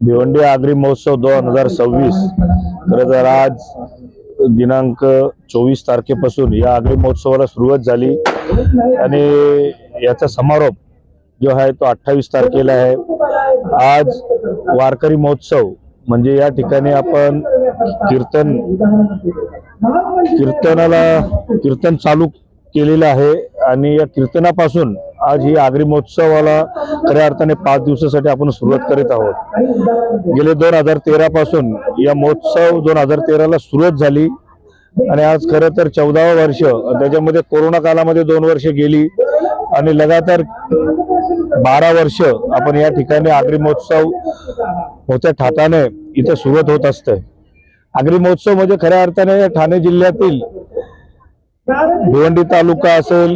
भिवंडी आगरी महोत्सव 2026 खरं तर आज दिनांक 24 तारखेपासून या आगरी महोत्सवाला सुरुवात झाली आणि याचा समारोप जो आहे तो 28 तारखेला आहे। आज वारकरी महोत्सव म्हणजे या ठिकाणी आपण कीर्तन चालू केलेलं आहे आणि या कीर्तनापासून आज ही आगरी महोत्सवाला खऱ्या अर्थाने 5 दिवसासाठी आपण सुरुवात करीत आहोत। गेले 2013 पासून या महोत्सव 2013 ला सुरुवात झाली आणि आज खरं तर 14वे वर्ष, त्याच्यामध्ये कोरोना कालामध्ये 2 वर्ष गेली आणि लगातार 12 वर्ष आपण या ठिकाणी आगरी महोत्सव मोठ्या थाटाने इथे सुरुवात होत असते। आगरी महोत्सव म्हणजे खऱ्या अर्थाने ठाणे जिल्ह्यातील भिवंडी तालुका असेल,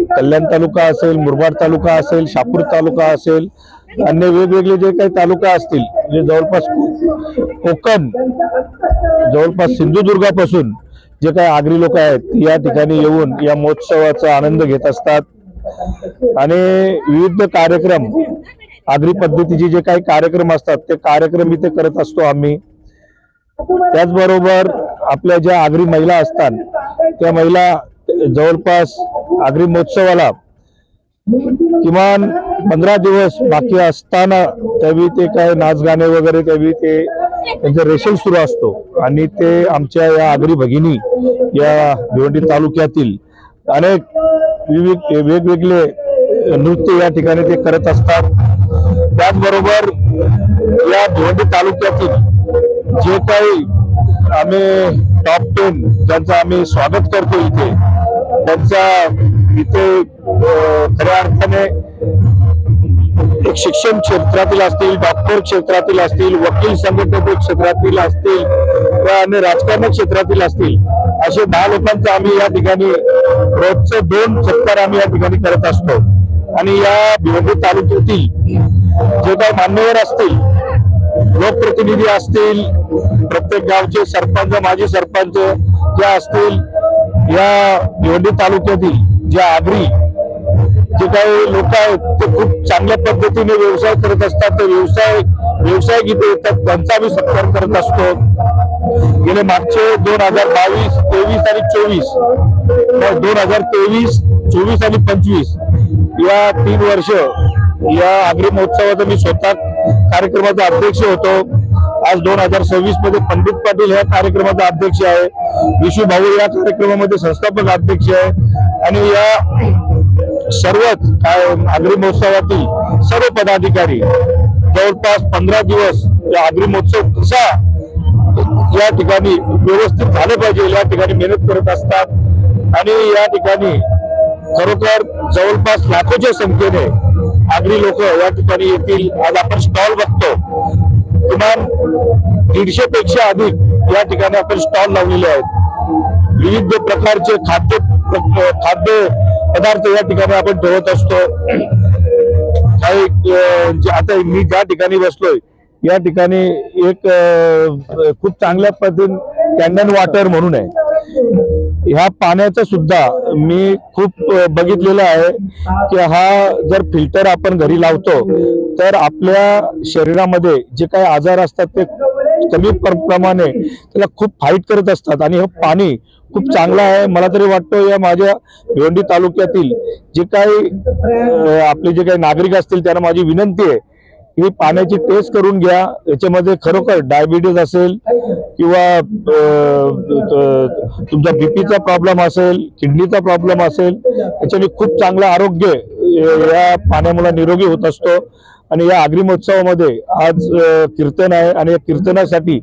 कल्याण तालुका असेल, मुरबाड तालुका असेल, शहापूर तालुका असेल, अन्य वेगवेगळे जे काही तालुका असतील जे जवळपास कोकण, जवळपास सिंधुदुर्गापासून जे काही आगरी लोक आहेत या ठिकाणी येऊन या महोत्सवाचा आनंद घेत असतात आणि विविध कार्यक्रम, आगरी पद्धतीचे जे काही कार्यक्रम असतात ते कार्यक्रम इथे करत असतो आम्ही। त्याचबरोबर आपल्या ज्या आगरी महिला असतात त्या महिला जवळपास आगरी महोत्सवाला किमान 15 दिवस बाकी असताना त्यावेळी ते काय नाच गाणे वगैरे त्यावेळी ते त्यांचा रेशल सुरू असतो आणि ते आमच्या या आगरी भगिनी या भिवंडी तालुक्यातील अनेक वेगवेगळे नृत्य या ठिकाणी ते करत असतात। त्याचबरोबर या भिवंडी तालुक्यातील जे काही आम्ही टॉप 10 ज्यांचं आम्ही स्वागत करतो इथे, त्यांचा इथे खऱ्या अर्थाने एक शिक्षण क्षेत्रातील असतील, डॉक्टर क्षेत्रातील असतील, वकील संघटनेतील क्षेत्रातील असतील व अन्य राजकारण क्षेत्रातील असतील, असे 10 लोकांचा आम्ही या ठिकाणी रोजचे 2 सत्कार आम्ही या ठिकाणी करत असतो। आणि या भिवंडी तालुक्यातील जे काही मान्यवर असतील, लोकप्रतिनिधी असतील, प्रत्येक गावचे सरपंच, माजी सरपंच जे असतील, या भिवंडी तालुक्यातील जे आगरी जे काही लोक आहेत ते खूप चांगल्या पद्धतीने व्यवसाय करत असतात। ते व्यवसाय इथे येतात, त्यांचा आम्ही सत्कार करत असतो। गेले मागचे 2022, 23 आणि 24, 2023, 24 आणि 25 या 3 वर्ष या आगरी महोत्सवाचा मी स्वतः कार्यक्रमाचा अध्यक्ष होतो। आज 2026 मध्ये पंडित पाटील या कार्यक्रमाचा अध्यक्ष आहे, विशू भाऊ या कार्यक्रमामध्ये संस्थापक अध्यक्ष आहे आणि या सर्वच आगरी महोत्सवातील सर्व पदाधिकारी जवळपास 15 दिवस या आगरी महोत्सव कसा या ठिकाणी व्यवस्थित झाले पाहिजे या ठिकाणी मेहनत करत असतात आणि या ठिकाणी खरोखर जवळपास लाखोच्या संख्येने आगरी लोक या ठिकाणी येतील। आज आपण स्टॉल बघतो, किमान 150 पेक्षा अधिक या ठिकाणी आपण स्टॉल लावलेले आहेत। विविध प्रकारचे खाद्य पदार्थ या ठिकाणी आपण ठेवत असतो। काही आता मी ज्या ठिकाणी बसलोय या ठिकाणी एक खूप चांगल्या पद्धतीने कॅन्डन वॉटर म्हणून आहे, ह्या पाण्याचं सुद्धा मी खूप बघितलेलं आहे की हा जर फिल्टर आपण घरी लावतो तर आपल्या शरीरामध्ये जे काही आजार असतात ते कमी प्रमाणे त्याला खूप फाईट करत असतात आणि हे पाणी खूप चांगलं आहे। मला तरी वाटतं या माझ्या भिवंडी तालुक्यातील जे काही आपले जे काही नागरिक असतील त्यांना माझी विनंती आहे ही पाण्याची टेस्ट करून घ्या। याच्यामध्ये खरोखर डायबिटीज असेल किंवा तुमचा बीपीचा प्रॉब्लेम असेल, किडनीचा प्रॉब्लेम असेल, याच्याने खूप चांगलं आरोग्य या पाण्यामुळे निरोगी होत असतो। आणि या आगरी महोत्सवामध्ये आज कीर्तन आहे आणि या कीर्तनासाठी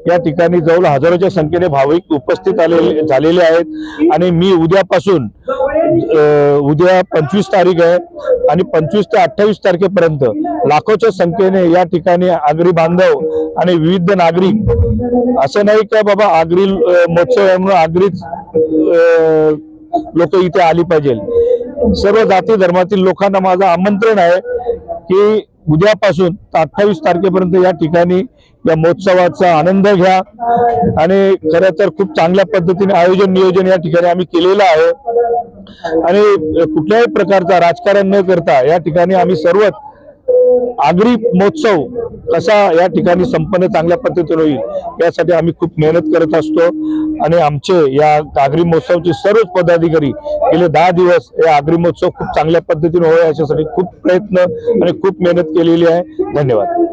या ठिकाणी जवळ हजारोच्या संख्येने भाविक उपस्थित झालेले आहेत आणि मी उद्यापासून उद्या 25 तारीख आहे आणि 25 ते 28 तारखेपर्यंत लाखोच्या संख्येने या ठिकाणी आगरी बांधव आणि विविध नागरिक, असं नाही का बाबा आगरी महोत्सव आहे म्हणून आगरीच लोक इथे आली पाहिजे, सर्व जाती धर्मातील लोकांना माझं आमंत्रण आहे की उद्यापासून 28 तारखेपर्यंत या ठिकाणी या महोत्सवाचा आनंद घ्या। आणि खरं तर खूप चांगल्या पद्धतीने नियोजन या ठिकाणी आम्ही केलेलं आहे आणि कुठल्याही प्रकारचा राजकारण न करता या ठिकाणी आम्ही सर्व आगरी महोत्सव कसा या ठिकाणी संपन्न चांगल्या पद्धतीने होईल यासाठी आम्ही खूप मेहनत करत असतो आणि आमचे या आगरी महोत्सवचे सर्वच पदाधिकारी गेले 10 दिवस या आगरी महोत्सव खूप चांगल्या पद्धतीने होईल याच्यासाठी खूप प्रयत्न आणि खूप मेहनत केलेली आहे. धन्यवाद.